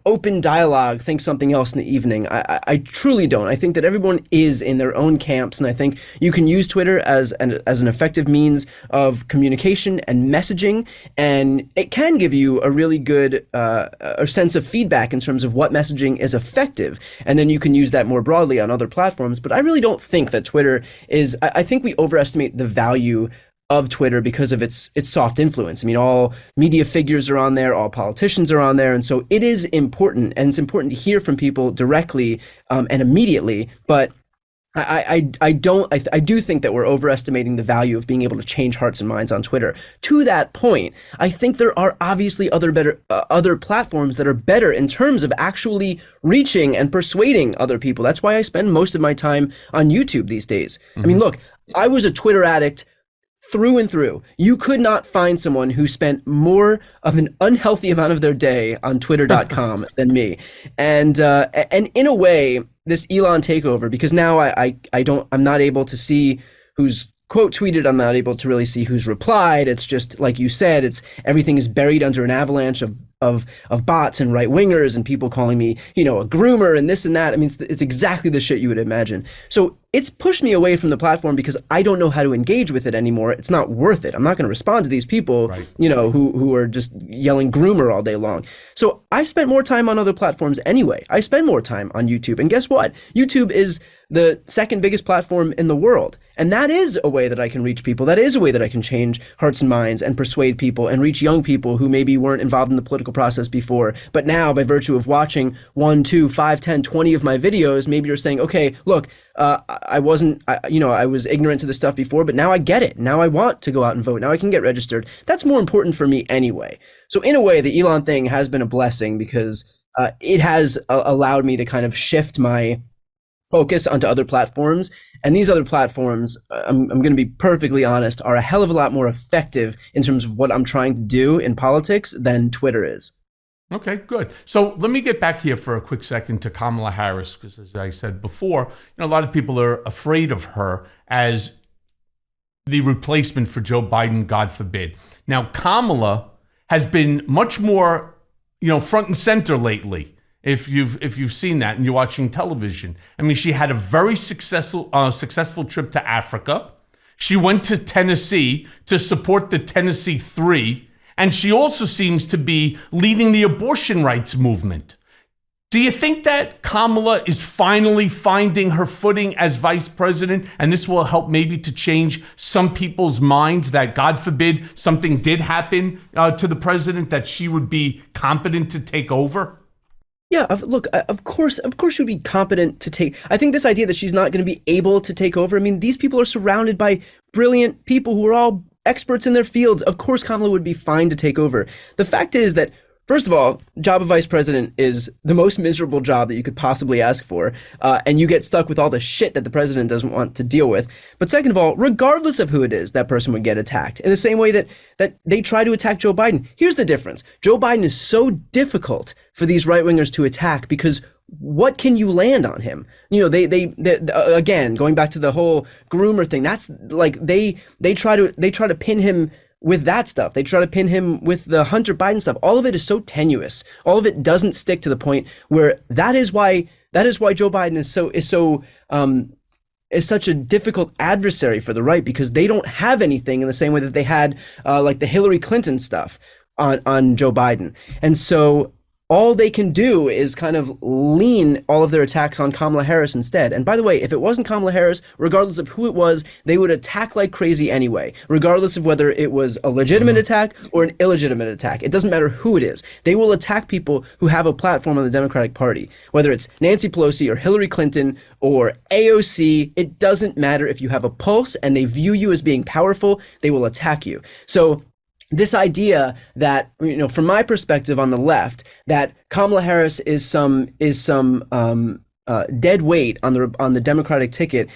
open dialogue think something else in the evening. I truly don't. I think that everyone is in their own camps, and I think you can use Twitter as an effective means of communication and messaging, and it can give you a really good a sense of feedback in terms of what messaging is effective, and then you can use that more broadly on other platforms. But I really don't think that Twitter is. I think we overestimate the value of Twitter because of its soft influence. I mean, all media figures are on there, all politicians are on there, and so it is important, and it's important to hear from people directly and immediately. But I do think that we're overestimating the value of being able to change hearts and minds on Twitter. To that point, I think there are obviously other platforms that are better in terms of actually reaching and persuading other people. That's why I spend most of my time on YouTube these days. I mean, look, I was a Twitter addict through and through. You could not find someone who spent more of an unhealthy amount of their day on twitter.com than me. And in a way, this Elon takeover, because now I'm not able to see who's quote tweeted, I'm not able to really see who's replied. It's just like you said, everything is buried under an avalanche of bots and right wingers and people calling me, a groomer and this and that. I mean, it's exactly the shit you would imagine. So it's pushed me away from the platform because I don't know how to engage with it anymore. It's not worth it. I'm not going to respond to these people, right, who are just yelling groomer all day long. So I spent more time on other platforms anyway. I spend more time on YouTube. And guess what? YouTube is the second biggest platform in the world. And that is a way that I can reach people. That is a way that I can change hearts and minds and persuade people and reach young people who maybe weren't involved in the political process before. But now, by virtue of watching 1, 2, 5, 10, 20 of my videos, maybe you're saying, okay, look, I was ignorant to this stuff before, but now I get it. Now I want to go out and vote. Now I can get registered. That's more important for me anyway. So in a way, the Elon thing has been a blessing because it has allowed me to kind of shift my focus onto other platforms. And these other platforms, I'm going to be perfectly honest, are a hell of a lot more effective in terms of what I'm trying to do in politics than Twitter is. Okay, good. So let me get back here for a quick second to Kamala Harris, because as I said before, a lot of people are afraid of her as the replacement for Joe Biden, God forbid. Now, Kamala has been much more, front and center lately. If you've seen that and you're watching television, I mean, she had a very successful trip to Africa. She went to Tennessee to support the Tennessee Three, and she also seems to be leading the abortion rights movement. Do you think that Kamala is finally finding her footing as vice president, and this will help maybe to change some people's minds that, God forbid, something did happen to the president, that she would be competent to take over? Yeah, look, of course she would be competent to take. I think this idea that she's not going to be able to take over, I mean, these people are surrounded by brilliant people who are all experts in their fields. Of course, Kamala would be fine to take over. The fact is that, first of all, job of vice president is the most miserable job that you could possibly ask for, and you get stuck with all the shit that the president doesn't want to deal with. But second of all, regardless of who it is, that person would get attacked in the same way that they try to attack Joe Biden. Here's the difference. Joe Biden is so difficult for these right-wingers to attack because what can you land on him? They again, going back to the whole groomer thing, that's like they try to pin him with that stuff. They try to pin him with the Hunter Biden stuff. All of it is so tenuous. All of it doesn't stick to the point where that is why Joe Biden is such a difficult adversary for the right, because they don't have anything in the same way that they had like the Hillary Clinton stuff on Joe Biden. And so all they can do is kind of lean all of their attacks on Kamala Harris instead. And by the way, if it wasn't Kamala Harris, regardless of who it was, they would attack like crazy anyway, regardless of whether it was a legitimate attack or an illegitimate attack. It doesn't matter who it is. They will attack people who have a platform on the Democratic Party, whether it's Nancy Pelosi or Hillary Clinton or AOC. It doesn't matter. If you have a pulse and they view you as being powerful, they will attack you. So this idea that, from my perspective on the left, that Kamala Harris is some dead weight on the Democratic ticket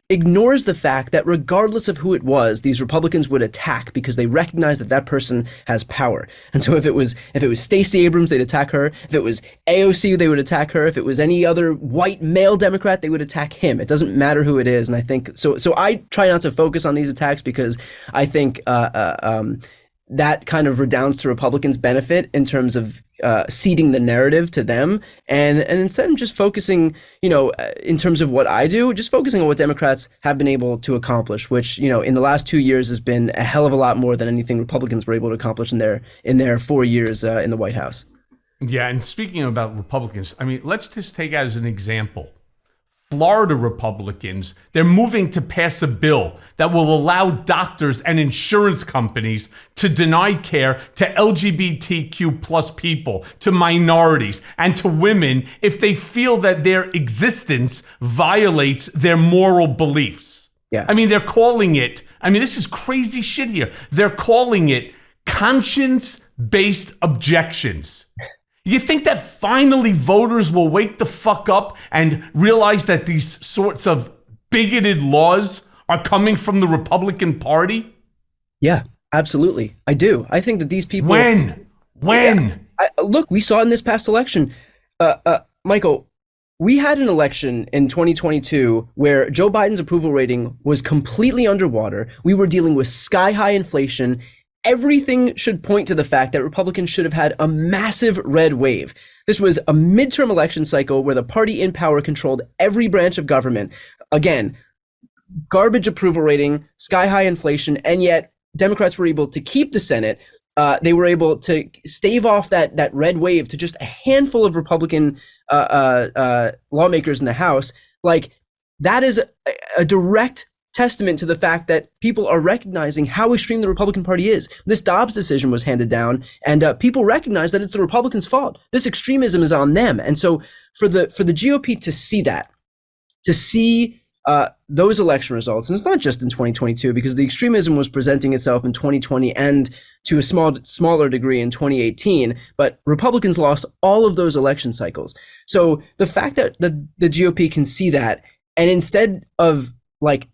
ignores the fact that regardless of who it was, these Republicans would attack because they recognize that that person has power. And so if it was Stacey Abrams, they'd attack her. If it was AOC, they would attack her. If it was any other white male Democrat, they would attack him. It doesn't matter who it is. And I think so I try not to focus on these attacks because I think that kind of redounds to Republicans' benefit in terms of ceding the narrative to them, and instead of just focusing, in terms of what I do, just focusing on what Democrats have been able to accomplish, which, in the last 2 years has been a hell of a lot more than anything Republicans were able to accomplish in their 4 years in the White House. Yeah, and speaking about Republicans, I mean, let's just take as an example Florida Republicans. They're moving to pass a bill that will allow doctors and insurance companies to deny care to LGBTQ plus people, to minorities, and to women if they feel that their existence violates their moral beliefs. Yeah. I mean, they're calling it, this is crazy shit here. They're calling it conscience-based objections. You think that finally voters will wake the fuck up and realize that these sorts of bigoted laws are coming from the Republican Party? Yeah, absolutely. I do. I think that these people... When? Yeah, look, we saw in this past election, Michael, we had an election in 2022 where Joe Biden's approval rating was completely underwater. We were dealing with sky-high inflation. Everything should point to the fact that Republicans should have had a massive red wave. This was a midterm election cycle where the party in power controlled every branch of government. Again, garbage approval rating, sky-high inflation, and yet Democrats were able to keep the Senate. They were able to stave off that red wave to just a handful of Republican lawmakers in the House. Like, that is a direct testament to the fact that people are recognizing how extreme the Republican Party is. This Dobbs decision was handed down, and people recognize that it's the Republicans' fault. This extremism is on them. And so for the GOP to see that, to see those election results, and it's not just in 2022, because the extremism was presenting itself in 2020 and to a smaller degree in 2018, but Republicans lost all of those election cycles. So the fact that the GOP can see that, and instead of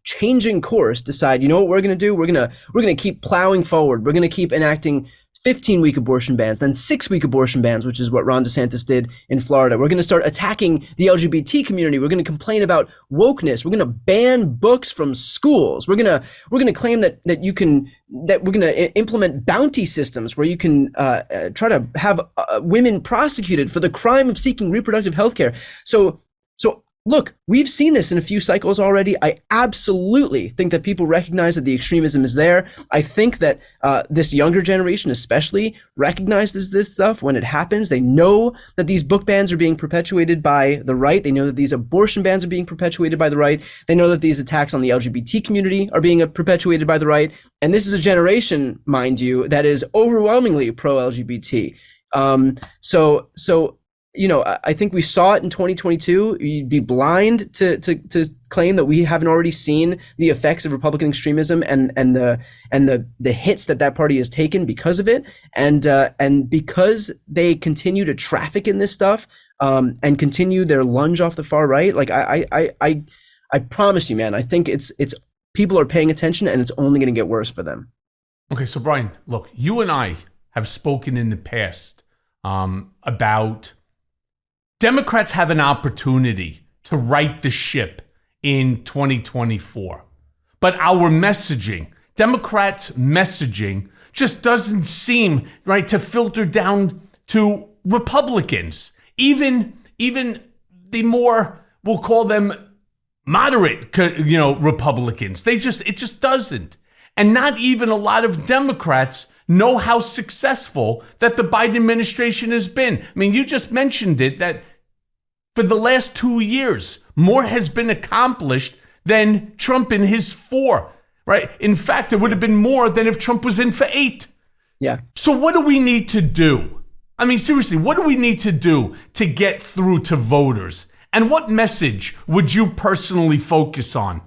changing course, decide, what we're going to do? We're going to keep plowing forward. We're going to keep enacting 15-week abortion bans, then 6-week abortion bans, which is what Ron DeSantis did in Florida. We're going to start attacking the LGBT community. We're going to complain about wokeness. We're going to ban books from schools. We're going to claim that we're going to implement bounty systems where you can try to have women prosecuted for the crime of seeking reproductive health care. So look, we've seen this in a few cycles already. I absolutely think that people recognize that the extremism is there. I think that this younger generation especially recognizes this stuff when it happens. They know that these book bans are being perpetuated by the right. They know that these abortion bans are being perpetuated by the right. They know that these attacks on the LGBT community are being perpetuated by the right. And this is a generation, mind you, that is overwhelmingly pro-LGBT. I think we saw it in 2022. You'd be blind to claim that we haven't already seen the effects of Republican extremism and the hits that party has taken because of it, and because they continue to traffic in this stuff and continue their lunge off the far right. Like I promise you, man, I think it's people are paying attention, and it's only going to get worse for them. Okay, so Brian, look, you and I have spoken in the past about Democrats have an opportunity to right the ship in 2024. But our messaging, Democrats' messaging, just doesn't seem right to filter down to Republicans. Even the more, we'll call them moderate, Republicans. It just doesn't. And not even a lot of Democrats know how successful that the Biden administration has been. I mean, you just mentioned it, that for the last 2 years, more has been accomplished than Trump in his 4, right? In fact, it would have been more than if Trump was in for 8. Yeah. So what do we need to do? I mean, seriously, what do we need to do to get through to voters? And what message would you personally focus on?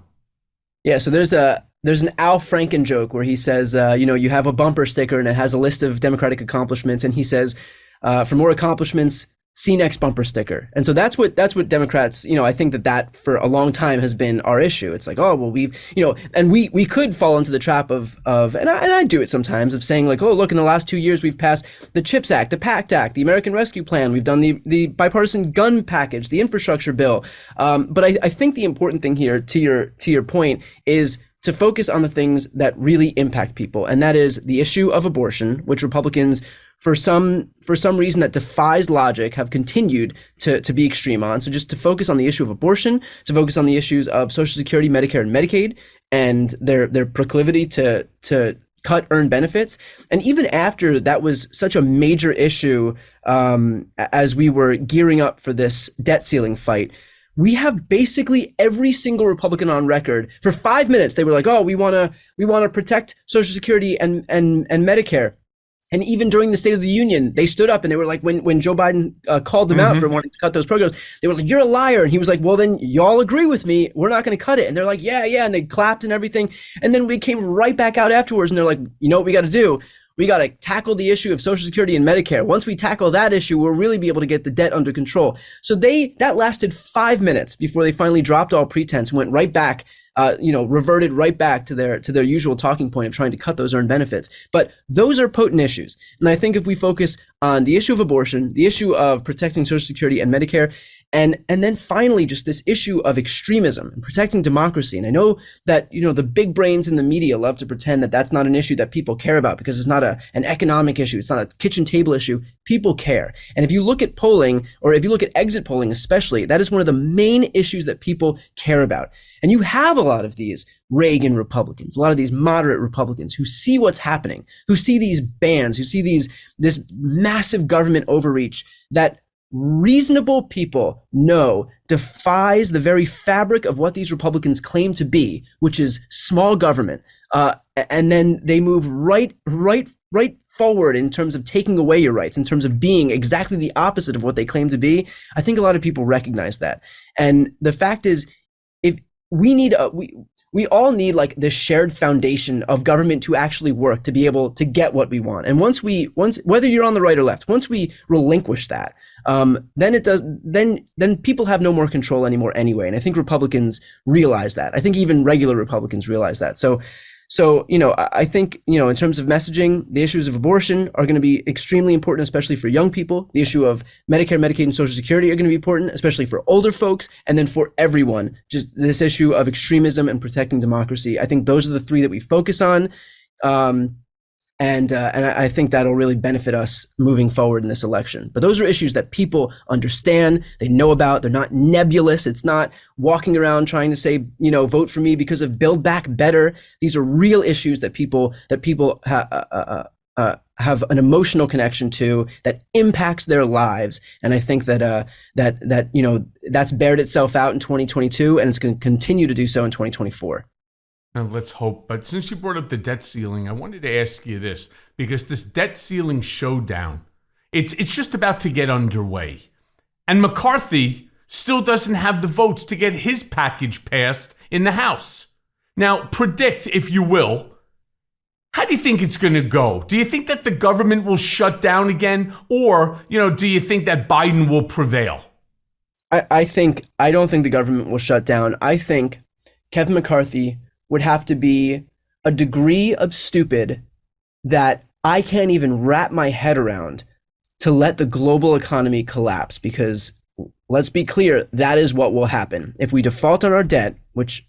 Yeah, so there's an Al Franken joke where he says, you have a bumper sticker and it has a list of Democratic accomplishments, and he says, for more accomplishments, see next bumper sticker. And so that's what Democrats, I think that for a long time has been our issue. It's like, oh, well, and we could fall into the trap of and I do it sometimes, of saying like, oh, look, in the last 2 years we've passed the CHIPS Act, the PACT Act, the American Rescue Plan, we've done the bipartisan gun package, the infrastructure bill. But I think the important thing here, to your point, is to focus on the things that really impact people, and that is the issue of abortion, which Republicans, for some reason that defies logic, have continued to be extreme on. So just to focus on the issue of abortion, to focus on the issues of Social Security, Medicare, and Medicaid, and their proclivity to cut earned benefits. And even after that was such a major issue, as we were gearing up for this debt ceiling fight, we have basically every single Republican on record for 5 minutes. They were like, oh, we want to protect Social Security and Medicare. And even during the State of the Union, they stood up and they were like, when Joe Biden called them out for wanting to cut those programs, they were like, you're a liar. And he was like, well, then y'all agree with me. We're not going to cut it. And they're like, yeah. And they clapped and everything. And then we came right back out afterwards and they're like, you know what we got to do? We got to tackle the issue of Social Security and Medicare. Once we tackle that issue, we'll really be able to get the debt under control. So that lasted 5 minutes before they finally dropped all pretense and went right back, reverted right back to their usual talking point of trying to cut those earned benefits. But those are potent issues. And I think if we focus on the issue of abortion, the issue of protecting Social Security and Medicare, and then finally just this issue of extremism and protecting democracy. And I know that, the big brains in the media love to pretend that that's not an issue that people care about because it's not an economic issue. It's not a kitchen table issue. People care. And if you look at polling, or if you look at exit polling especially, that is one of the main issues that people care about. And you have a lot of these Reagan Republicans, a lot of these moderate Republicans who see what's happening, who see these bans, who see this massive government overreach that reasonable people know defies the very fabric of what these Republicans claim to be, which is small government. And then they move right forward in terms of taking away your rights, in terms of being exactly the opposite of what they claim to be. I think a lot of people recognize that. And the fact is, if we all need like this shared foundation of government to actually work, to be able to get what we want. And once whether you're on the right or left, once we relinquish that, then people have no more control anymore anyway. And I think Republicans realize that. I think even regular Republicans realize that. So I think, in terms of messaging, the issues of abortion are going to be extremely important, especially for young people. The issue of Medicare, Medicaid, and Social Security are going to be important, especially for older folks. And then for everyone, just this issue of extremism and protecting democracy. I think those are the three that we focus on. And I think that'll really benefit us moving forward in this election. But those are issues that people understand, they know about. They're not nebulous. It's not walking around trying to say, vote for me because of Build Back Better. These are real issues that people have an emotional connection to, that impacts their lives. And I think that that's bared itself out in 2022, and it's going to continue to do so in 2024. Let's hope. But since you brought up the debt ceiling, I wanted to ask you this, because this debt ceiling showdown, it's just about to get underway. And McCarthy still doesn't have the votes to get his package passed in the House. Now, predict, if you will, how do you think it's going to go? Do you think that the government will shut down again? Or, do you think that Biden will prevail? I don't think the government will shut down. I think Kevin McCarthy would have to be a degree of stupid that I can't even wrap my head around to let the global economy collapse. Because let's be clear, that is what will happen. If we default on our debt, which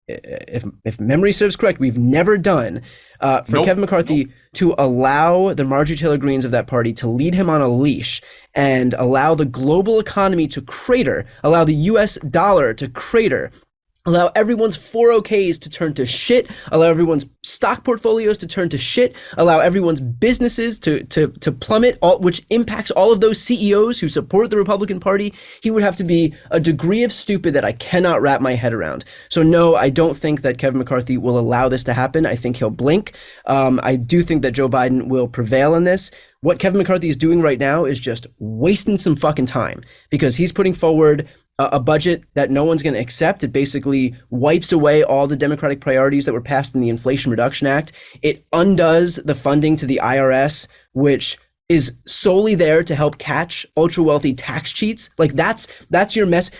if memory serves correct, we've never done, for Kevin McCarthy to allow the Marjorie Taylor Greenes of that party to lead him on a leash and allow the global economy to crater, allow the US dollar to crater, allow everyone's 401ks to turn to shit, allow everyone's stock portfolios to turn to shit, allow everyone's businesses to plummet, which impacts all of those CEOs who support the Republican Party. He would have to be a degree of stupid that I cannot wrap my head around. So no, I don't think that Kevin McCarthy will allow this to happen. I think he'll blink. I do think that Joe Biden will prevail in this. What Kevin McCarthy is doing right now is just wasting some fucking time, because he's putting forward a budget that no one's going to accept. It basically wipes away all the Democratic priorities that were passed in the Inflation Reduction Act. It undoes the funding to the IRS, which is solely there to help catch ultra wealthy tax cheats. Like that's your mess.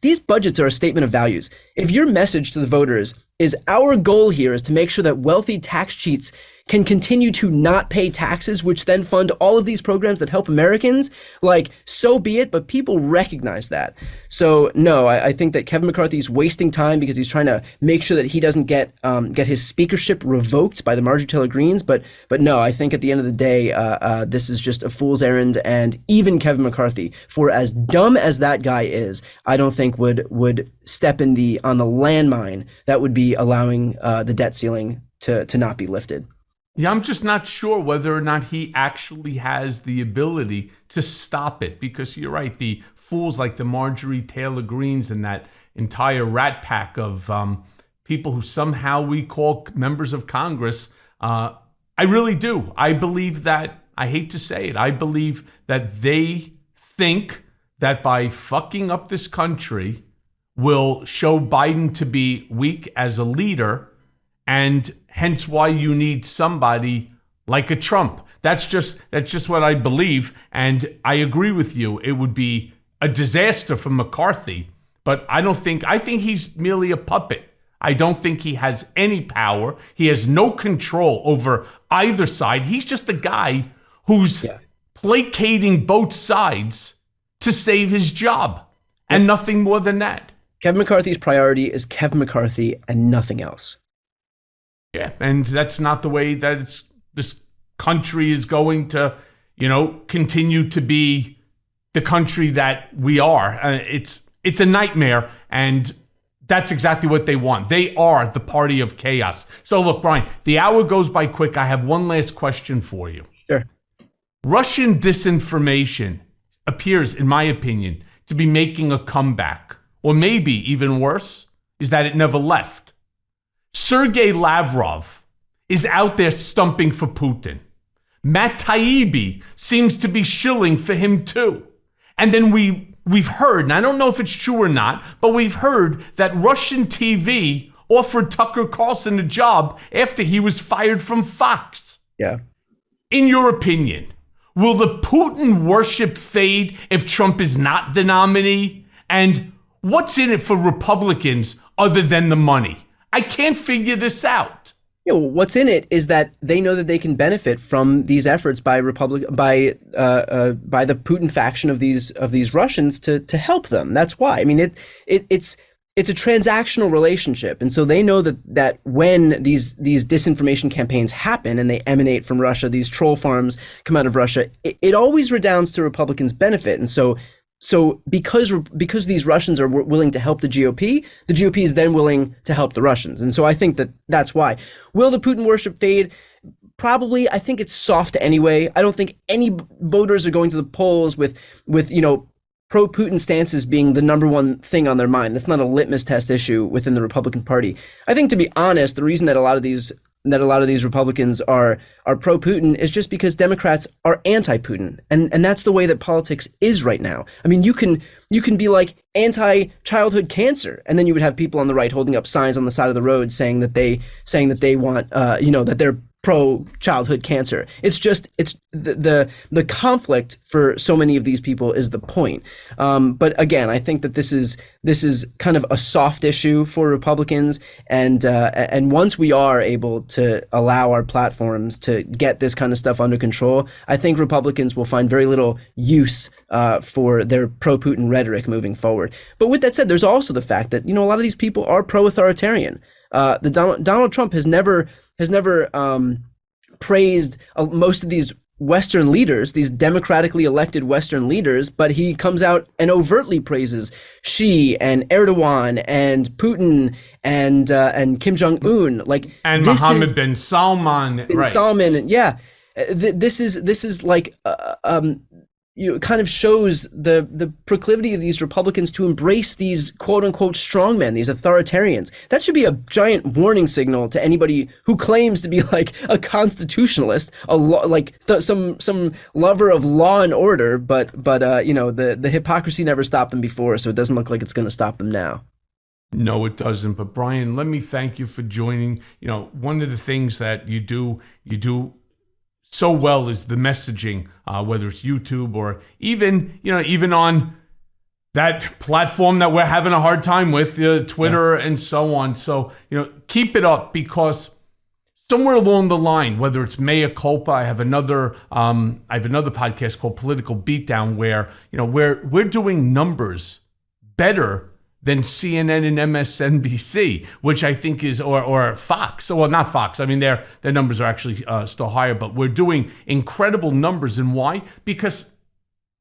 These budgets are a statement of values. If your message to the voters is our goal here is to make sure that wealthy tax cheats can continue to not pay taxes, which then fund all of these programs that help Americans, like, so be it, but people recognize that. So no, I think that Kevin McCarthy is wasting time because he's trying to make sure that he doesn't get his speakership revoked by the Marjorie Taylor Greens. But no, I think at the end of the day, this is just a fool's errand. And even Kevin McCarthy, for as dumb as that guy is, I don't think would step on the landmine that would be allowing the debt ceiling to not be lifted. Yeah, I'm just not sure whether or not he actually has the ability to stop it, because you're right, the fools like the Marjorie Taylor Greens and that entire rat pack of people who somehow we call members of Congress, I really do. I believe that, I hate to say it, I believe that they think that by fucking up this country will show Biden to be weak as a leader, and hence why you need somebody like a Trump. That's just what I believe, and I agree with you. It would be a disaster for McCarthy, but I think he's merely a puppet. I don't think he has any power. He has no control over either side. He's just a guy who's placating both sides to save his job, and nothing more than that. Kevin McCarthy's priority is Kevin McCarthy and nothing else. Yeah, and that's not the way that this country is going to, continue to be the country that we are. It's a nightmare, and that's exactly what they want. They are the party of chaos. So look, Brian, the hour goes by quick. I have one last question for you. Sure. Russian disinformation appears, in my opinion, to be making a comeback. Or maybe even worse, is that it never left. Sergei Lavrov is out there stumping for Putin. Matt Taibbi seems to be shilling for him too. And then we've heard, and I don't know if it's true or not, but we've heard that Russian TV offered Tucker Carlson a job after he was fired from Fox. Yeah. In your opinion, will the Putin worship fade if Trump is not the nominee? And what's in it for Republicans other than the money? I can't figure this out. What's in it is that they know that they can benefit from these efforts by the Putin faction of these Russians to help them. That's why. I mean, it's a transactional relationship, and so they know that when these disinformation campaigns happen and they emanate from Russia, these troll farms come out of Russia, it always redounds to Republicans' benefit, and so because these Russians are willing to help the GOP is then willing to help the Russians. And so I think that's why. Will the Putin worship fade? Probably. I think it's soft anyway. I don't think any voters are going to the polls with pro-Putin stances being the number one thing on their mind. That's not a litmus test issue within the Republican Party. I think, to be honest, the reason that a lot of these Republicans are pro-Putin is just because Democrats are anti-Putin, and that's the way that politics is right now. I mean, you can be like anti-childhood cancer, and then you would have people on the right holding up signs on the side of the road saying that they want that they're pro-childhood cancer. It's the conflict for so many of these people is the point. But again, I think that this is kind of a soft issue for Republicans, and once we are able to allow our platforms to get this kind of stuff under control, I think Republicans will find very little use for their pro-Putin rhetoric moving forward. But with that said, there's also the fact that a lot of these people are pro-authoritarian. Donald Trump has never praised most of these Western leaders, these democratically elected Western leaders, but he comes out and overtly praises Xi and Erdogan and Putin and Kim Jong-un, like, and Mohammed bin Salman, right? Salman, yeah. This is like it kind of shows the proclivity of these Republicans to embrace these quote unquote strongmen, these authoritarians. That should be a giant warning signal to anybody who claims to be like a constitutionalist, some lover of law and order. But the hypocrisy never stopped them before, so it doesn't look like it's going to stop them now. No, it doesn't. But Brian, let me thank you for joining. One of the things that you do so well is the messaging, whether it's YouTube or even on that platform that we're having a hard time with, Twitter and so on. So, keep it up, because somewhere along the line, whether it's Mea Culpa, I have another podcast called Political Beatdown where, we're doing numbers better than CNN and MSNBC, which I think is, or Fox. Well, not Fox. I mean, their numbers are actually still higher, but we're doing incredible numbers. And why? Because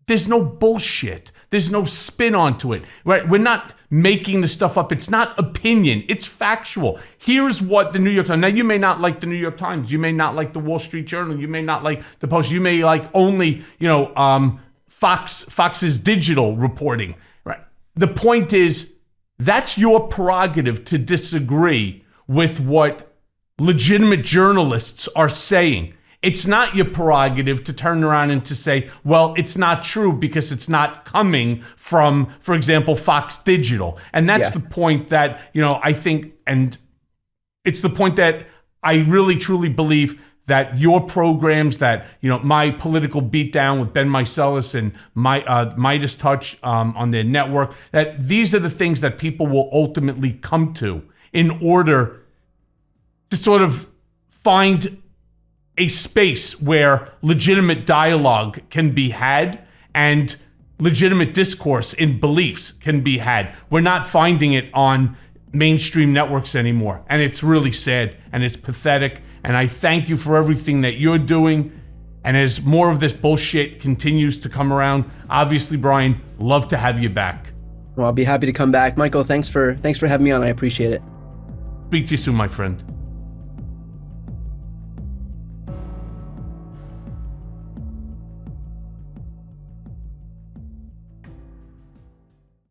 there's no bullshit. There's no spin onto it, right? We're not making the stuff up. It's not opinion. It's factual. Here's what the New York Times. Now, you may not like the New York Times. You may not like the Wall Street Journal. You may not like the Post. You may like only, Fox's digital reporting, right? The point is, that's your prerogative to disagree with what legitimate journalists are saying. It's not your prerogative to turn around and to say, well, it's not true because it's not coming from, for example, Fox Digital. And that's the point that, I think, and it's the point that I really truly believe that your programs, that, my Political Beatdown with Ben Meiselas and MeidasTouch on their network, that these are the things that people will ultimately come to in order to sort of find a space where legitimate dialogue can be had and legitimate discourse in beliefs can be had. We're not finding it on mainstream networks anymore, and it's really sad and it's pathetic. And I thank you for everything that you're doing. And as more of this bullshit continues to come around, obviously, Brian, love to have you back. Well, I'll be happy to come back. Michael, thanks for having me on. I appreciate it. Speak to you soon, my friend.